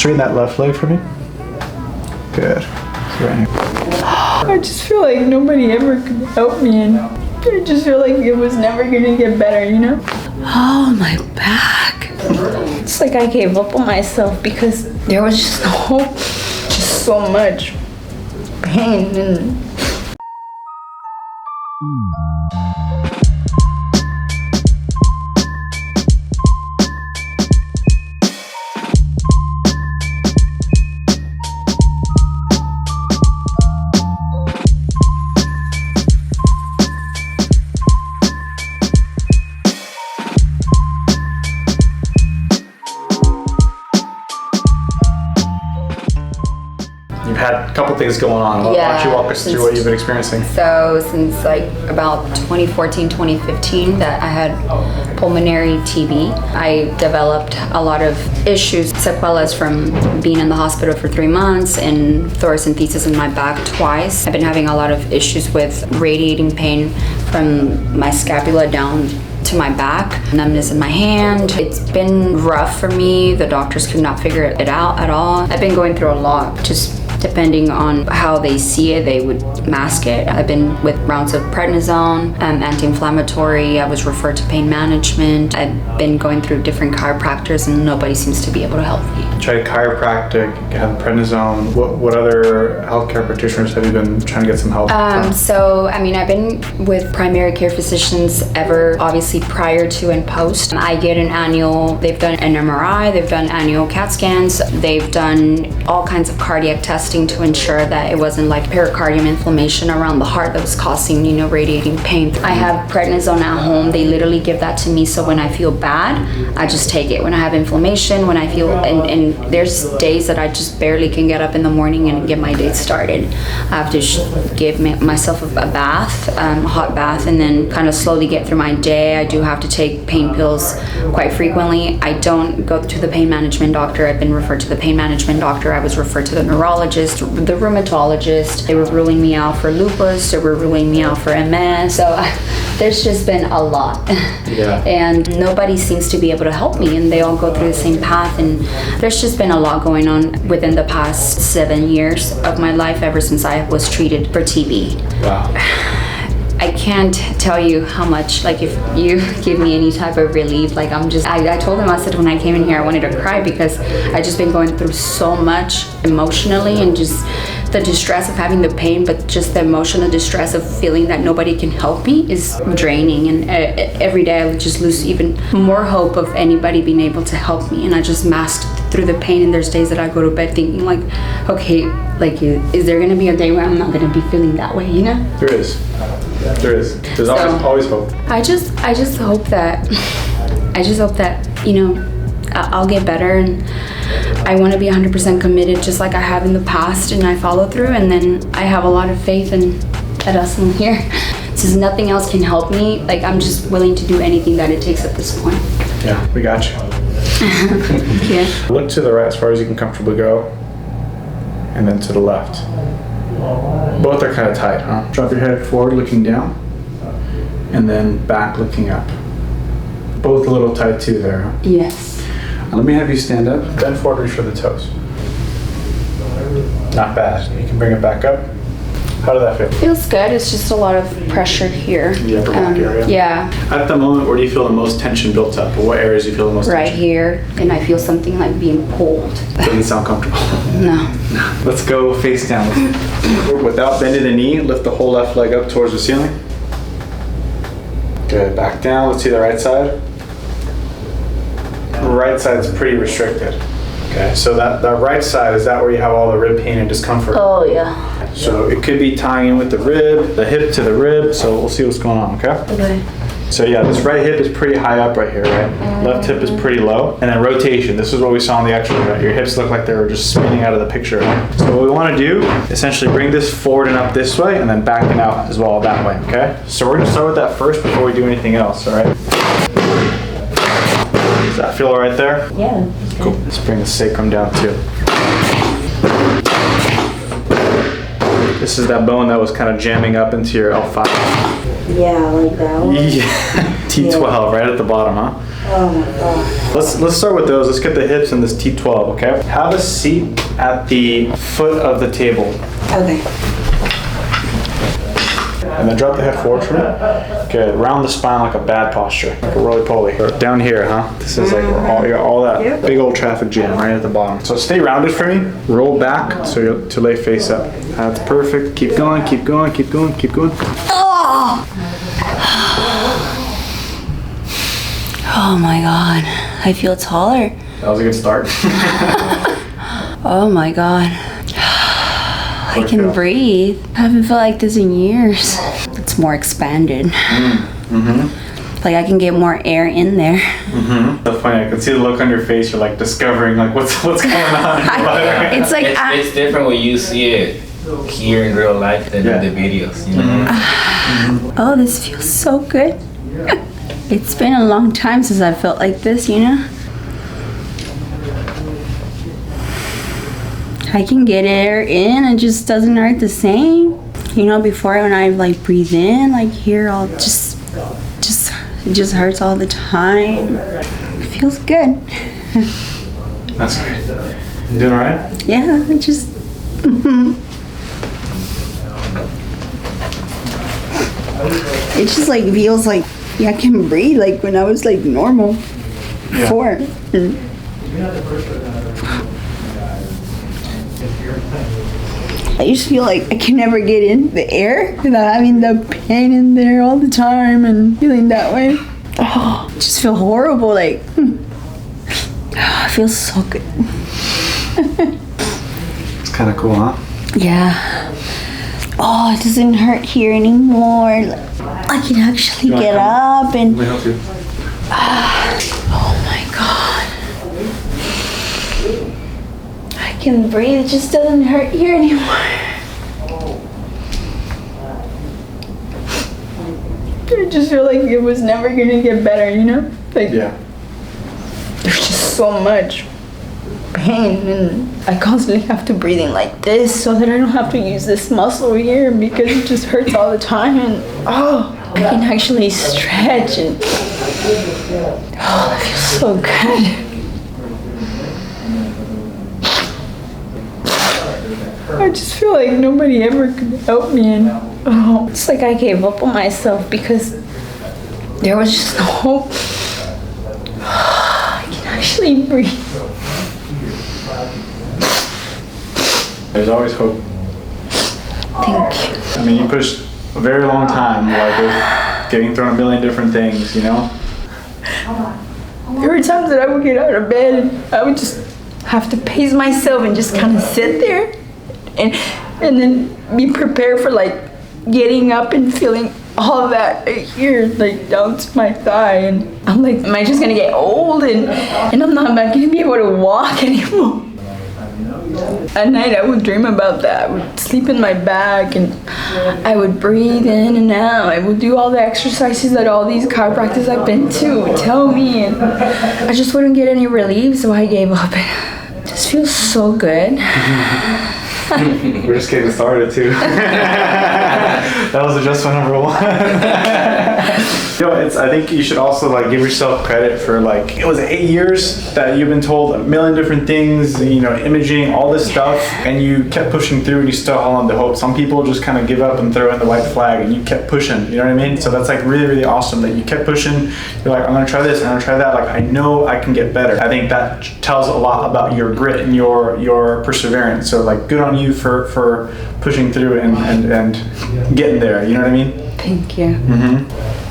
Straighten that left leg for me. Good. Right here. I just feel like nobody ever could help me, and I just feel like it was never gonna get better, you know? Oh, my back. It's like I gave up on myself because there was just so much pain and You've had a couple things going on. Why don't you walk us through what you've been experiencing? So since like about 2014, 2015 that I had pulmonary TB, I developed a lot of issues, sequelas from being in the hospital for 3 months and thoracentesis in my back twice. I've been having a lot of issues with radiating pain from my scapula down to my back, numbness in my hand. It's been rough for me. The doctors could not figure it out at all. I've been going through a lot, just depending on how they see it, they would mask it. I've been with rounds of prednisone, anti-inflammatory. I was referred to pain management. I've been going through different chiropractors and nobody seems to be able to help me. Tried chiropractic, had prednisone. What other healthcare practitioners have you been trying to get some help from? So, I mean, I've been with primary care physicians ever, obviously prior to and post. I get an annual, they've done an MRI, they've done annual CAT scans, they've done all kinds of cardiac testing to ensure that it wasn't like pericardium inflammation around the heart that was causing, you know, radiating pain. I have prednisone at home. They literally give that to me, so when I feel bad, I just take it. When I have inflammation, when I feel, and there's days that I just barely can get up in the morning and get my day started. I have to give myself a bath, a hot bath, and then kind of slowly get through my day. I do have to take pain pills quite frequently. I don't go to the pain management doctor. I've been referred to the pain management doctor. I was referred to the neurologist, the rheumatologist. They were ruling me out for lupus. They were ruling me out for MS. So there's just been a lot. Yeah. And nobody seems to be able to help me, and they all go through the same path. And there's just been a lot going on within the past 7 years of my life, ever since I was treated for TB. Wow. I can't tell you how much, like, if you give me any type of relief, like, I told them, I said when I came in here, I wanted to cry because I just been going through so much emotionally, and just the distress of having the pain, but just the emotional distress of feeling that nobody can help me is draining. And every day I would just lose even more hope of anybody being able to help me. And I just masked through the pain, and there's days that I go to bed thinking like, okay, like, is there gonna be a day where I'm not gonna be feeling that way, you know? There is. There is. There's always hope. I just hope that, you know, I'll get better, and I want to be 100% committed just like I have in the past, and I follow through, and then I have a lot of faith at us in here. Since nothing else can help me, like, I'm just willing to do anything that it takes at this point. Yeah, we got you. Yeah. Look to the right as far as you can comfortably go, and then to the left. Both are kind of tight, huh? Drop your head forward looking down, and then back looking up. Both a little tight too there, huh? Yes. Let me have you stand up, bend forward, reach for the toes. Not bad. You can bring it back up. How did that feel? Feels good. It's just a lot of pressure here. The upper back area? Yeah. At the moment, where do you feel the most tension built up? Or what areas do you feel the most Right tension? here, and I feel something like being pulled. Doesn't sound comfortable. No. Let's go face down. Without bending the knee, lift the whole left leg up towards the ceiling. Good. Back down. Let's see the right side. Right side's pretty restricted. Okay, so that right side, is that where you have all the rib pain and discomfort? Oh, yeah. So it could be tying in with the rib, the hip to the rib, so we'll see what's going on, okay? Okay. So yeah, this right hip is pretty high up right here, right? Left hip is pretty low. And then rotation, this is what we saw in the x-ray, right? Your hips look like they were just spinning out of the picture. So what we want to do, essentially bring this forward and up this way, and then backing out as well that way, okay? So we're going to start with that first before we do anything else, all right? Does that feel all right there? Yeah. Cool. Let's bring the sacrum down too. This is that bone that was kind of jamming up into your L5. Yeah, like that one. Yeah, T12 right at the bottom, huh? Oh my god. Let's start with those. Let's get the hips and this T12, okay? Have a seat at the foot of the table. Okay. And then drop the head forward for me. Good. Round the spine like a bad posture, like a roly-poly. Down here, huh? This is like you got all that big old traffic jam right at the bottom. So stay rounded for me. Roll back so you're to lay face up. That's perfect. Keep going, keep going, keep going, keep going. Oh! Oh my god. I feel taller. That was a good start. Oh my god. I can breathe. I haven't felt like this in years. It's more expanded. Like I can get more air in there. That's funny. I can see the look on your face. You're like discovering like what's going on. It's like it's different when you see it here in real life than in the videos. You know? oh, this feels so good. It's been a long time since I felt like this, you know? I can get air in, it just doesn't hurt the same. You know, before when I like breathe in, like here, I'll it just hurts all the time. It feels good. That's great. You doing all right? Yeah, it just. It just like feels like I can breathe like when I was like normal before. I just feel like I can never get in the air without having the pain in there all the time and feeling that way. Oh, I just feel horrible. Like, it feels so good. It's kind of cool, huh? Yeah. Oh, it doesn't hurt here anymore. I can actually get up and. Let me help you. Oh my god. I can breathe. It just doesn't hurt here anymore. I just feel like it was never gonna get better, you know? Like, Yeah. there's just so much pain, and I constantly have to breathe in like this so that I don't have to use this muscle here because it just hurts all the time. And I can actually stretch, and it feels so good. I just feel like nobody ever could help me, and it's like I gave up on myself because there was just no hope. I can actually breathe. There's always hope. Thank you. I mean, you pushed a very long time, like with getting thrown a million different things, you know? There were times that I would get out of bed and I would just have to pace myself and just kind of sit there and then be prepared for like getting up and feeling all that right here, like down to my thigh. And I'm like, am I just gonna get old and I'm not gonna be able to walk anymore? At night I would dream about that. I would sleep in my bag and I would breathe in and out. I would do all the exercises that all these chiropractors I've been to would tell me, and I just wouldn't get any relief, so I gave up. It just feels so good. We're just getting started too. That was adjustment number 1. You know, I think you should also like give yourself credit for like, it was 8 years that you've been told a million different things, you know, imaging, all this stuff, and you kept pushing through and you still held on to hope. Some people just kind of give up and throw in the white flag, and you kept pushing, you know what I mean? So that's like really, really awesome that you kept pushing. You're like, I'm gonna try this, I'm gonna try that. Like, I know I can get better. I think that tells a lot about your grit and your perseverance. So like, good on you for pushing through and getting there, you know what I mean? Thank you.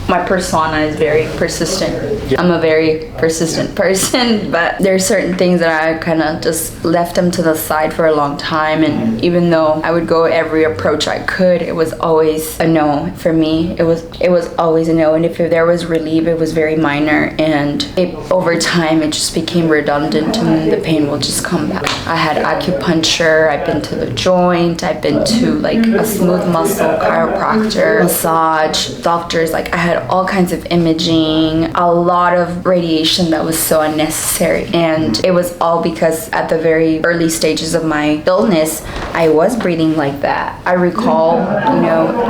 My persona is very persistent. I'm a very persistent person, but there are certain things that I kind of just left them to the side for a long time. And even though I would go every approach I could, it was always a no for me. It was always a no. And if there was relief, it was very minor. And over time, it just became redundant, and the pain will just come back. I had acupuncture. I've been to the joint. I've been to like a smooth muscle chiropractor, massage, doctors. Like I had all kinds of imaging, a lot of radiation that was so unnecessary. And it was all because at the very early stages of my illness, I was breathing like that. I recall,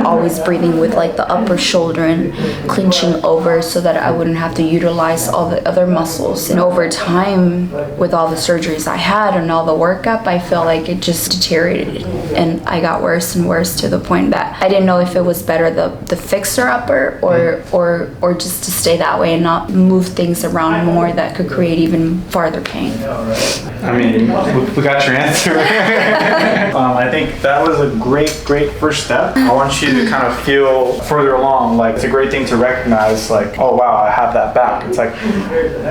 always breathing with like the upper shoulder and clenching over so that I wouldn't have to utilize all the other muscles. And over time, with all the surgeries I had and all the workup, I felt like it just deteriorated, and I got worse and worse to the point that I didn't know if it was better the fixer upper or just to stay that way and not move things around more that could create even farther pain. I mean, we got your answer. I think that was a great first step. I want you to kind of feel further along, like it's a great thing to recognize, like, oh wow, I have that back. It's like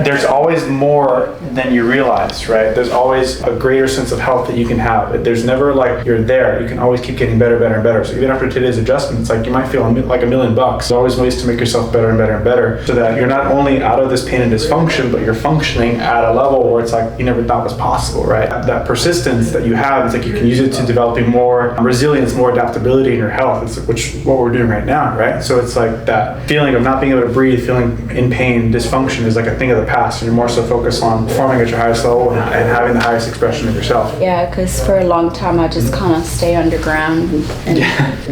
there's always more than you realize, right? There's always a greater sense of health that you can have. There's never like you're there. You can always keep getting better and better. So even after today's adjustment, it's like you might feel like $1 million. There's always ways to make yourself better and better and better, so that you're not only out of this pain and dysfunction, but you're functioning at a level where it's like you never thought was possible, right? That persistence that you have, it's like you can use it to developing more resilience, more adaptability in your health, which what we're doing right now, right? So it's like that feeling of not being able to breathe, feeling in pain, dysfunction is like a thing of the past, and you're more so focused on performing at your highest level and having the highest expression of yourself. Yeah, because for a long time I just kind of stay underground and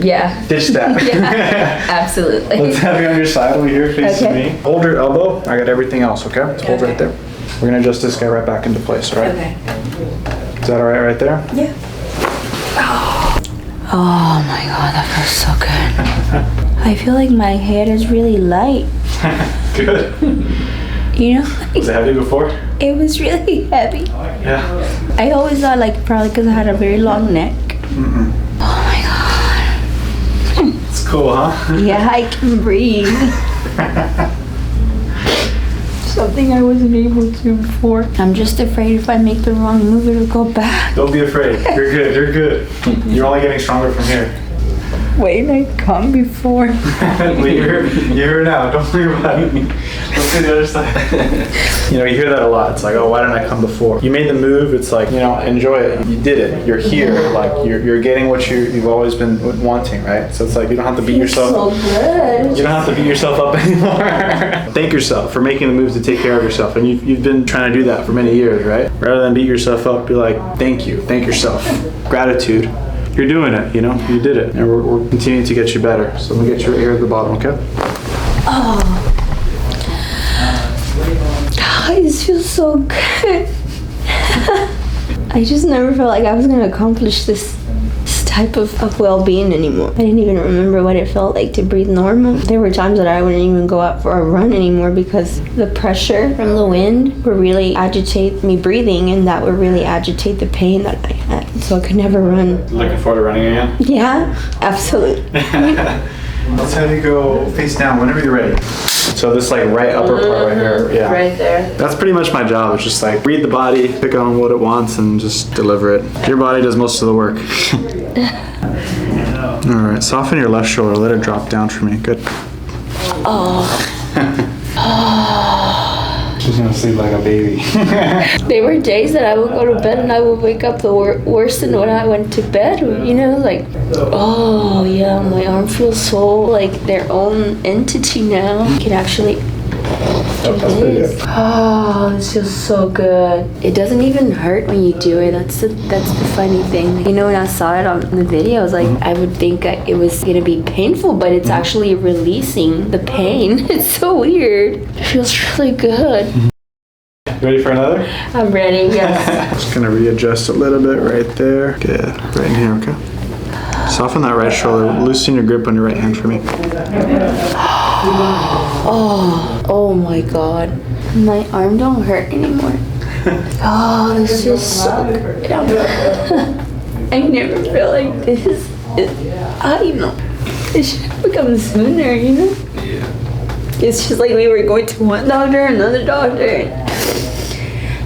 yeah. Ditch that. Yeah, absolutely. Let's have you on your side over here facing me. Hold your elbow. I got everything else, okay? Let's hold right there. We're gonna adjust this guy right back into place, all right? Okay. Is that all right there? Yeah. Oh my god, that feels so good. I feel like my head is really light. Good. Was it heavy before? It was really heavy. Yeah. I always thought like probably because I had a very long neck. Mm-mm. Oh my god. It's cool, huh? Yeah, I can breathe. Something I wasn't able to before. I'm just afraid if I make the wrong move, it'll go back. Don't be afraid. You're good. You're good. You're only getting stronger from here. Wait, I come before. Well, you're here now. Don't worry about it. Let's do the other side. You hear that a lot. It's like, oh, why didn't I come before? You made the move. It's like, enjoy it. You did it. You're here. Like you're getting what you've always been wanting, right? So it's like you don't have to beat yourself. So good. You don't have to beat yourself up anymore. Thank yourself for making the move to take care of yourself, and you've been trying to do that for many years, right? Rather than beat yourself up, be like, thank you, thank yourself, gratitude. You're doing it, you did it, and we're continuing to get you better. So let me get your ear at the bottom, okay? Oh, it just feels so good. I just never felt like I was gonna accomplish this type of well-being anymore. I didn't even remember what it felt like to breathe normal. There were times that I wouldn't even go out for a run anymore because the pressure from the wind would really agitate me breathing, and that would really agitate the pain that I had. So I could never run. Looking forward to running again? Yeah, absolutely. Let's have you go face down whenever you're ready. So this like right upper part right here, yeah. Right there. That's pretty much my job. It's just like read the body, pick on what it wants, and just deliver it. Your body does most of the work. All right, soften your left shoulder. Let it drop down for me. Good. Oh. She's gonna sleep like a baby. There were days that I would go to bed and I would wake up worse than when I went to bed. Like, oh yeah, my arm feels so like their own entity now. I can actually do this. Oh, this feels so good. It doesn't even hurt when you do it. That's the funny thing. When I saw it on the video, I was like, I would think it was gonna be painful, but it's actually releasing the pain. It's so weird. It feels really good. Ready for another? I'm ready, yes. Just gonna readjust a little bit right there. Good. Right in here, okay? Soften that right shoulder. Loosen your grip on your right hand for me. Oh my god. My arm don't hurt anymore. Oh, this is so good. I never felt like this. I don't know. It should have become sooner, Yeah. It's just like we were going to one doctor, another doctor,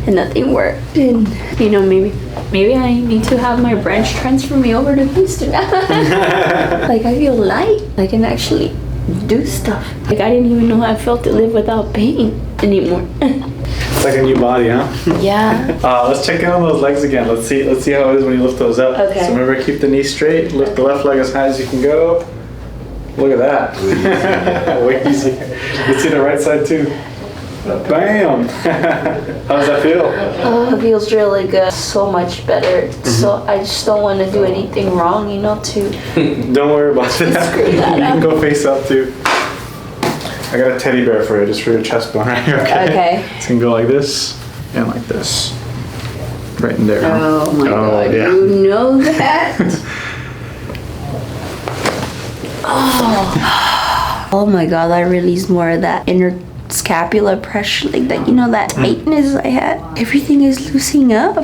and nothing worked. And maybe I need to have my branch transfer me over to Houston. Like I feel light. I can actually do stuff. Like I didn't even know how I felt to live without pain anymore. It's like a new body, huh? Yeah. Let's check in on those legs again. Let's see how it is when you lift those up. Okay. So remember, keep the knee straight. Lift the left leg as high as you can go. Look at that. Way easier. You can see the right side too. Bam! How does that feel? Oh, it feels really good. So much better. So I just don't want to do anything wrong, you know, to Don't worry about that. screw that You can up. go face up too. I got a teddy bear for you, just for your chest bone right here, okay? Okay. It's gonna go like this and like this. Right in there. Oh my God, yeah. you know that? Oh my God, I released more of that inner scapular pressure, like that, you know, that tightness I had. Everything is loosening up.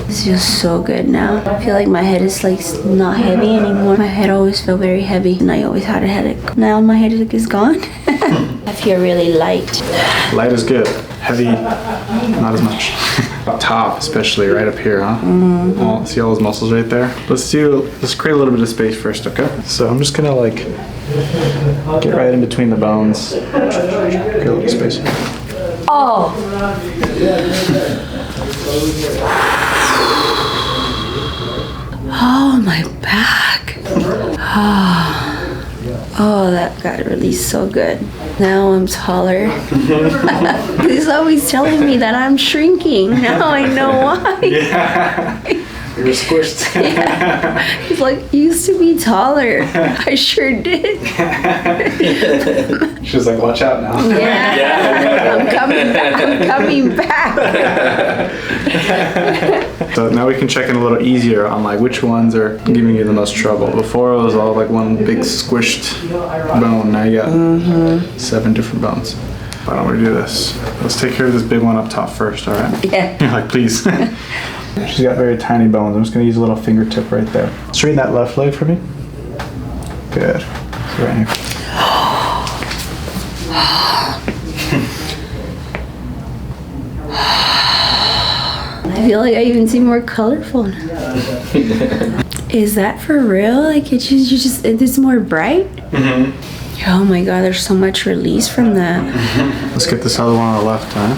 This feels so good now. I feel like my head is like not heavy anymore. My head always felt very heavy and I always had a headache. Now my headache is gone. I feel really light. Light is good. Heavy, not as much. Up top, especially right up here, huh? Oh, see all those muscles right there? Let's create a little bit of space first, okay? So I'm just gonna like get right in between the bones. Create a little space. Oh. Oh, my back. Oh, that got released so good. Now I'm taller. He's always telling me that I'm shrinking. Now I know why. Yeah. You were squished. Yeah. He's like, you used to be taller. I sure did. She was like, watch out now. Yeah. I'm coming back. I'm coming back. So now we can check in a little easier on like which ones are giving you the most trouble. Before it was all like one big squished bone. Now you got 7 different bones. Why don't we do this? Let's take care of this big one up top first, all right? Yeah. You're like, please. She's got very tiny bones. I'm just gonna use a little fingertip right there. Straighten that left leg for me. Good. So right here. I feel like I even seem more colorful now. Is that for real? Like it's more bright? Oh my God, there's so much release from that. Let's get this other one on the left, huh?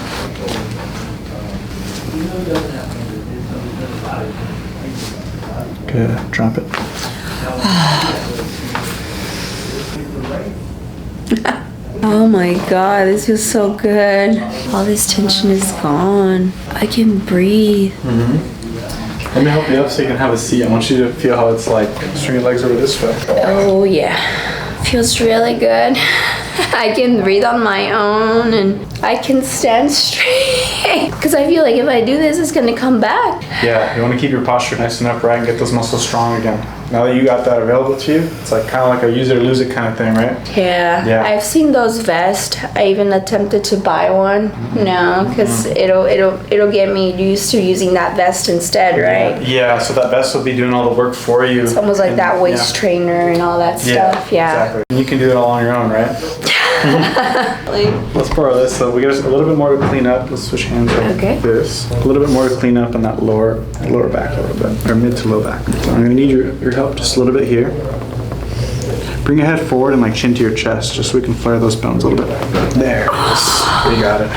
Good. Drop it. Oh my God, this feels so good. All this tension is gone. I can breathe. Let me help you up so you can have a seat. I want you to feel how it's like. String your legs over this way. Oh yeah, feels really good. I can breathe on my own and I can stand straight. Because I feel like if I do this, it's gonna come back. Yeah, you want to keep your posture nice and upright and get those muscles strong again. Now that you got that available to you, it's like kind of like a use it or lose it kind of thing, right? Yeah, Yeah. I've seen those vests. I even attempted to buy one. No, because it'll get me used to using that vest instead, right? Yeah, so that vest will be doing all the work for you. It's almost like And- that waist trainer and all that stuff. Yeah. Exactly. And you can do it all on your own, right? Let's borrow this. So we got a little bit more to clean up. Let's switch hands like Okay. this. A little bit more to clean up on that lower back a little bit, or mid to low back. So I'm gonna need your help just a little bit here. Bring your head forward and like chin to your chest, just so we can flare those bones a little bit. There. Yes. You got it.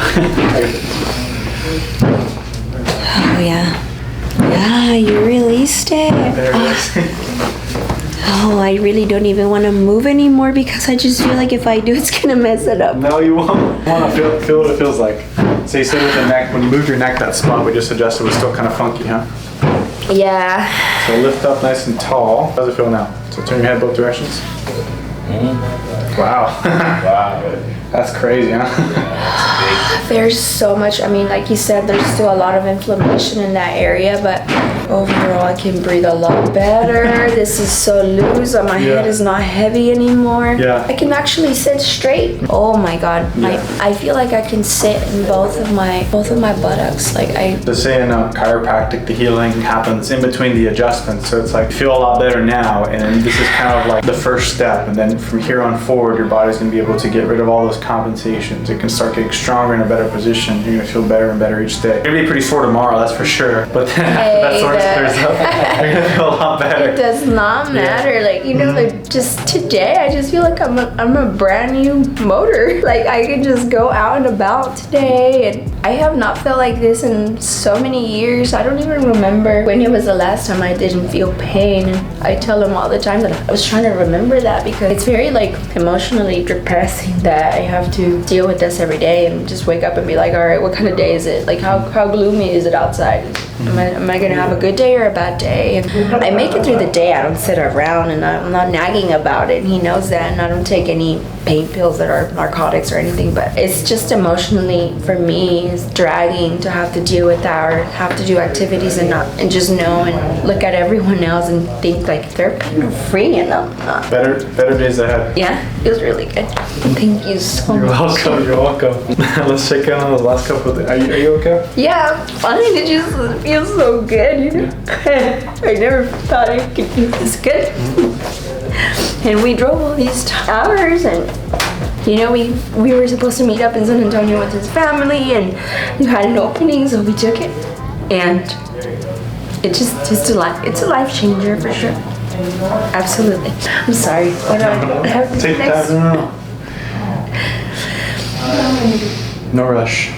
Oh yeah. Yeah, you released it. There it is. Oh, I really don't even want to move anymore because I just feel like if I do, it's gonna mess it up. No, you won't. You want to feel what it feels like. So you said with the neck, when you moved your neck, that spot we just adjusted was still kind of funky, huh? Yeah. So lift up nice and tall. How does it feel now? So turn your head both directions. Wow. Wow. That's crazy, huh? There's so much, I mean, like you said, there's still a lot of inflammation in that area, but overall I can breathe a lot better. This is so loose, my head is not heavy anymore. Yeah. I can actually sit straight. Oh my God, I feel like I can sit in both of my buttocks. Like They say in chiropractic, the healing happens in between the adjustments. So it's like, feel a lot better now, and then this is kind of like the first step. And then from here on forward, your body's gonna be able to get rid of all those compensations. It can start getting stronger in a better position. You're gonna feel better and better each day. You're gonna be pretty sore tomorrow, that's for sure. But then after that soreness clears up, you're gonna feel a lot better. it does not matter. Like, you know, like just today, I just feel like I'm a brand new motor. Like I can just go out and about today, and I have not felt like this in so many years. I don't even remember when it was the last time I didn't feel pain. And I tell them all the time that I was trying to remember that because it's very like emotionally depressing that I have to deal with this every day and just wake up and be like, all right, what kind of day is it? Like how gloomy is it outside? Am I gonna have a good day or a bad day? And I make it through the day. I don't sit around and I'm not nagging about it. He knows that, and I don't take any pain pills that are narcotics or anything, but it's just emotionally for me is dragging to have to deal with that or have to do activities and just know and look at everyone else and think like they're pain free and I'm not. Better days ahead. Yeah, it was really good. Thank you so much. You're welcome. Let's check in on those last couple of days. Are you okay? Yeah, I'm fine. It just feels so good, you know? I never thought I could feel this good. And we drove all these hours and you know, we were supposed to meet up in San Antonio with his family and we had an opening, so we took it. And it's a life changer for sure. Absolutely. I'm sorry. What do I have to Take next? that. No rush.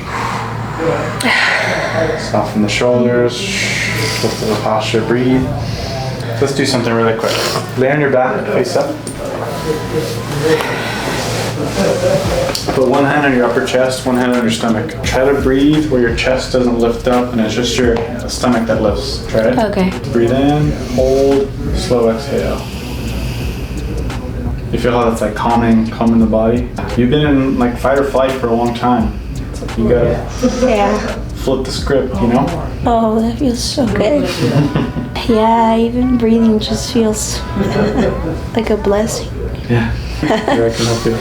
Soften the shoulders. Lift the posture. Breathe. Let's do something really quick. Lay on your back, face up. Put one hand on your upper chest, one hand on your stomach. Try to breathe where your chest doesn't lift up and it's just your stomach that lifts. Try it. Okay. Breathe in, hold, slow exhale. You feel how that's like calming the body? You've been in like fight or flight for a long time. You gotta flip the script, you know? Oh, that feels so good. Yeah, even breathing just feels like a blessing. Yeah. Here, I can help you.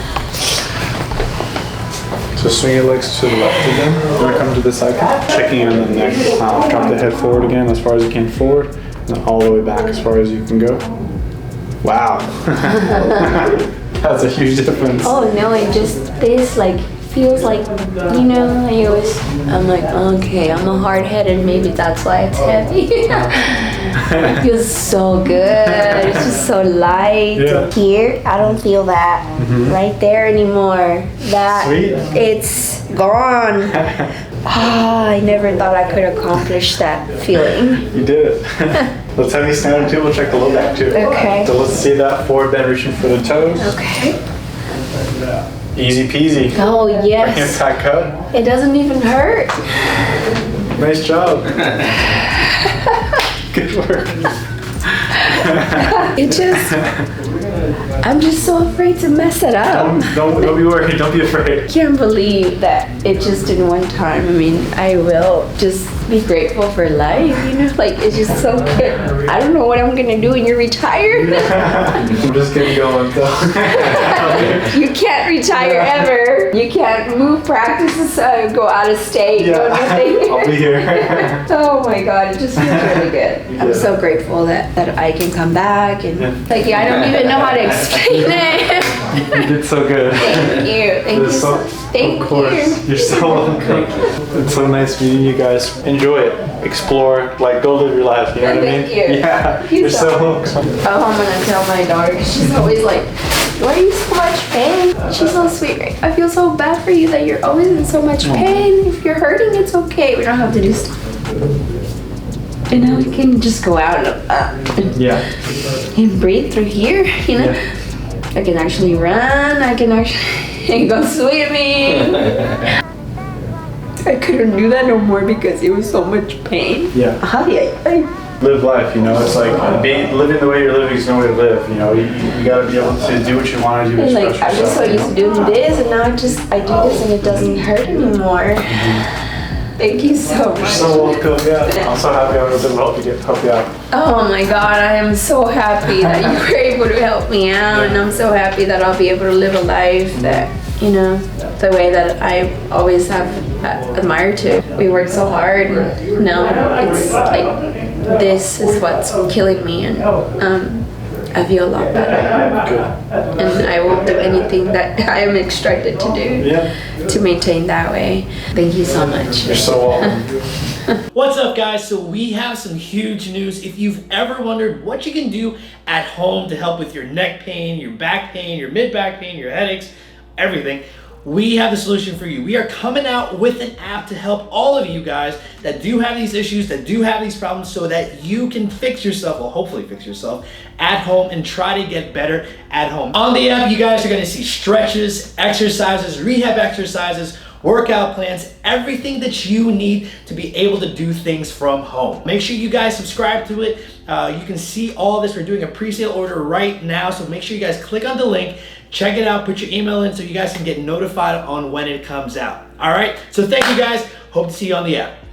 So swing your legs to the left again. You're gonna come to the side, checking in on the neck. Drop the head forward again as far as you can forward, and then all the way back as far as you can go. Wow. That's a huge difference. Oh no, it just this like feels like, you know, I'm like, okay, I'm a hard-headed, maybe that's why it's heavy. It feels so good. It's just so light. Yeah. Here, I don't feel that right there anymore. That Sweet. it's gone. I never thought I could accomplish that feeling. You did it. Let's have you stand up too. We'll check the low back too. Okay. So let's see that forward bend, reaching for the toes. Okay. Easy peasy. Oh, yes. Impact cut. It doesn't even hurt. Nice job. Good work. It just, I'm just so afraid to mess it up. Don't be worried. Don't be afraid. I can't believe that it just in one time. I mean, I will just be grateful for life, you know? Like, it's just so good. I don't know what I'm gonna do when you're retired. I'm just getting going though. You can't retire ever. You can't move practices, go out of state, go nothing. I'll be here. Oh my God, it just feels really good. I'm so grateful that I can come back and like, I don't even know how to explain it. You did so good. Thank you. Thank you. Thank Of course. you. You're so welcome. It's so nice meeting you guys. Enjoy it, explore, like go live your life. You know what I mean? Thank you. Yeah. Thank you You're so so much. Oh, I'm gonna tell my daughter 'cause she's always like, why are you so much pain? She's so sweet. Right? I feel so bad for you that you're always in so much pain. If you're hurting, it's okay. We don't have to do stuff. And now we can just go out and breathe through here, you know? I can actually run, I can actually go swimming. I couldn't do that no more because it was so much pain. Yeah. Live life, you know. It's like living the way you're living is no way to live. You know, you gotta be able to do what you want to do. And like, express I'm just so yourself. used to doing this, and now I do this and it doesn't hurt anymore. Thank you so much. You're so welcome. Yeah. I'm so happy I was able to help you out. Oh my God, I am so happy that you were able to help me out, and I'm so happy that I'll be able to live a life that, you know, the way that I always have admired to. We work so hard, and now it's like, this is what's killing me, and I feel a lot better. And I will do anything that I am instructed to do to maintain that way. Thank you so much. You're so welcome. What's up, guys? So we have some huge news. If you've ever wondered what you can do at home to help with your neck pain, your back pain, your mid-back pain, your headaches, everything, we have the solution for you. We are coming out with an app to help all of you guys that do have these issues, that do have these problems, so that you can fix yourself, or hopefully fix yourself at home and try to get better at home. On the app, you guys are gonna see stretches, exercises, rehab exercises, workout plans, everything that you need to be able to do things from home. Make sure you guys subscribe to it. You can see all this. We're doing a pre-sale order right now, so make sure you guys click on the link, check it out, put your email in so you guys can get notified on when it comes out. All right, so thank you guys. Hope to see you on the app.